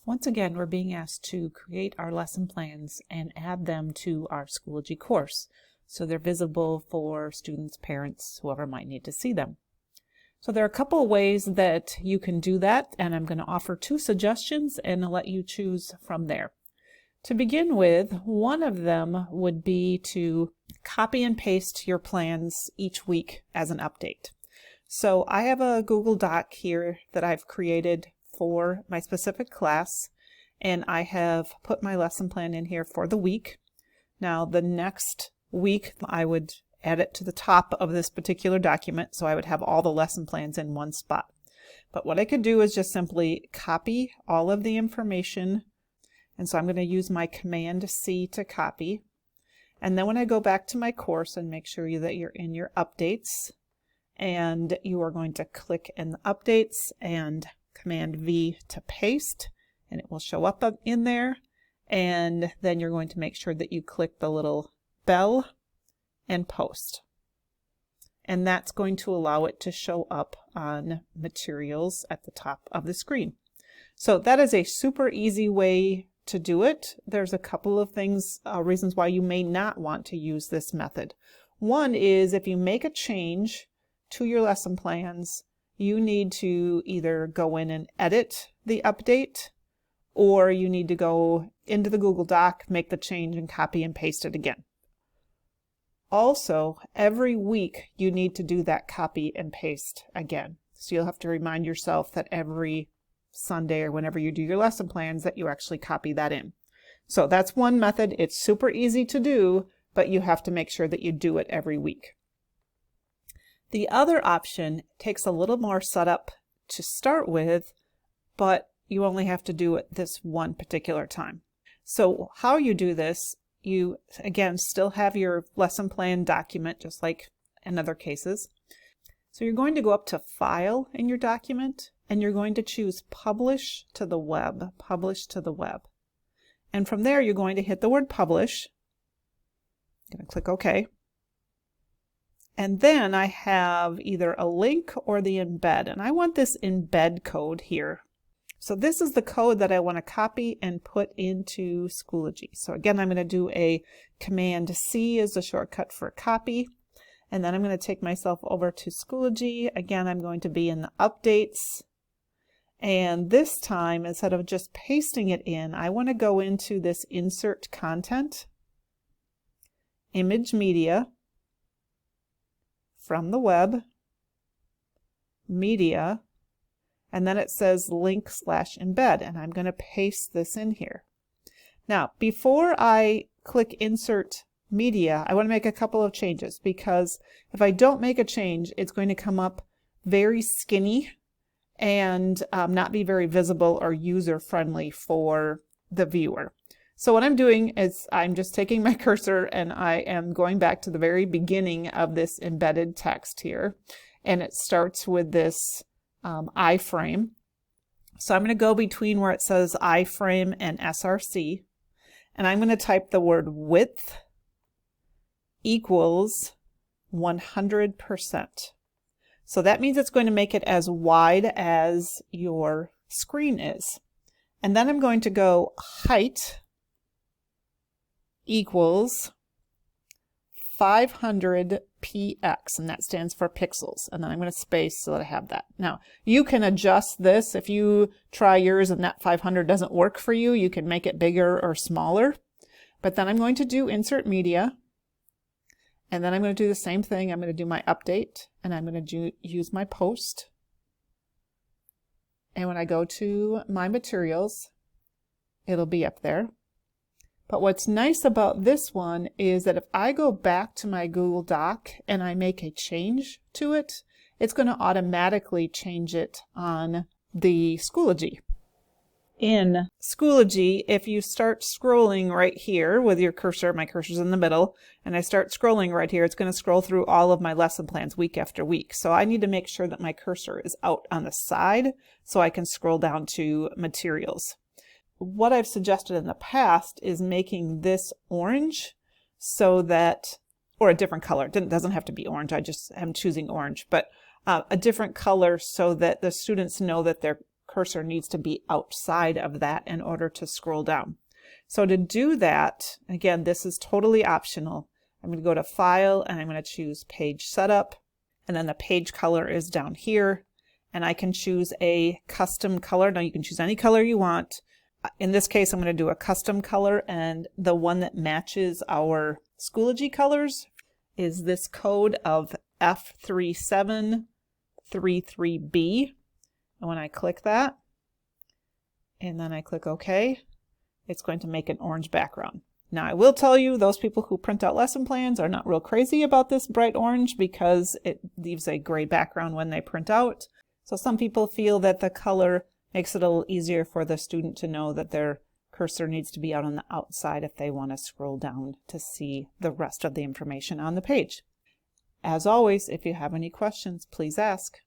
Once again, we're being asked to create our lesson plans and add them to our Schoology course, so they're visible for students, parents, whoever might need to see them. So there are a couple of ways that you can do that, and I'm going to offer 2 suggestions and I'll let you choose from there. To begin with, one of them would be to copy and paste your plans each week as an update. So I have a Google Doc here that I've created for my specific class, and I have put my lesson plan in here for the week. Now the next week I would add it to the top of this particular document, so I would have all the lesson plans in one spot. But what I could do is just simply copy all of the information, and so I'm going to use my Command C to copy. And then when I go back to my course, and make sure that you're in your updates, and you are going to click in the updates and Command V to paste, and it will show up in there. And then you're going to make sure that you click the little bell and post. And that's going to allow it to show up on materials at the top of the screen. So that is a super easy way to do it. There's a couple of reasons why you may not want to use this method. One is if you make a change to your lesson plans, you need to either go in and edit the update, or you need to go into the Google Doc, make the change, and copy and paste it again. Also, every week you need to do that copy and paste again. So you'll have to remind yourself that every Sunday or whenever you do your lesson plans that you actually copy that in. So that's one method. It's super easy to do, but you have to make sure that you do it every week. The other option takes a little more setup to start with, but you only have to do it this one particular time. So how you do this, you again still have your lesson plan document just like in other cases. So you're going to go up to File in your document, and you're going to choose Publish to the Web, Publish to the Web. And from there you're going to hit the word Publish. I'm going to click OK. And then I have either a link or the embed, and I want this embed code here. So this is the code that I want to copy and put into Schoology. So again, I'm going to do a Command C as a shortcut for copy, and then I'm going to take myself over to Schoology. Again, I'm going to be in the updates, and this time instead of just pasting it in, I want to go into this Insert Content, Image Media, from the web, media, and then it says link/embed, and I'm going to paste this in here. Now, before I click Insert Media, I want to make a couple of changes, because if I don't make a change, it's going to come up very skinny and not be very visible or user-friendly for the viewer. So what I'm doing is I'm just taking my cursor and I am going back to the very beginning of this embedded text here, and it starts with this iframe. So I'm going to go between where it says iframe and SRC, and I'm going to type the word width equals 100%. So that means it's going to make it as wide as your screen is. And then I'm going to go height equals 500 px, and that stands for pixels, and then I'm going to space so that I have that. Now you can adjust this. If you try yours and that 500 doesn't work for you, you can make it bigger or smaller. But then I'm going to do Insert Media, and then I'm going to do the same thing. I'm going to do my update, and I'm going to use my post, and when I go to my materials, it'll be up there. But what's nice about this one is that if I go back to my Google Doc and I make a change to it, it's going to automatically change it on the Schoology. In Schoology, if you start scrolling right here with your cursor, my cursor's in the middle, and I start scrolling right here, it's going to scroll through all of my lesson plans week after week. So I need to make sure that my cursor is out on the side so I can scroll down to materials. What I've suggested in the past is making this orange so that, or a different color. It doesn't have to be orange, I just am choosing orange, but a different color so that the students know that their cursor needs to be outside of that in order to scroll down. So to do that, again, this is totally optional. I'm going to go to File and I'm going to choose Page Setup, and then the page color is down here, and I can choose a custom color. Now you can choose any color you want. In this case, I'm going to do a custom color, and the one that matches our Schoology colors is this code of F3733B. And when I click that, and then I click OK, it's going to make an orange background. Now I will tell you, those people who print out lesson plans are not real crazy about this bright orange because it leaves a gray background when they print out. So some people feel that the color makes it a little easier for the student to know that their cursor needs to be out on the outside if they want to scroll down to see the rest of the information on the page. As always, if you have any questions, please ask.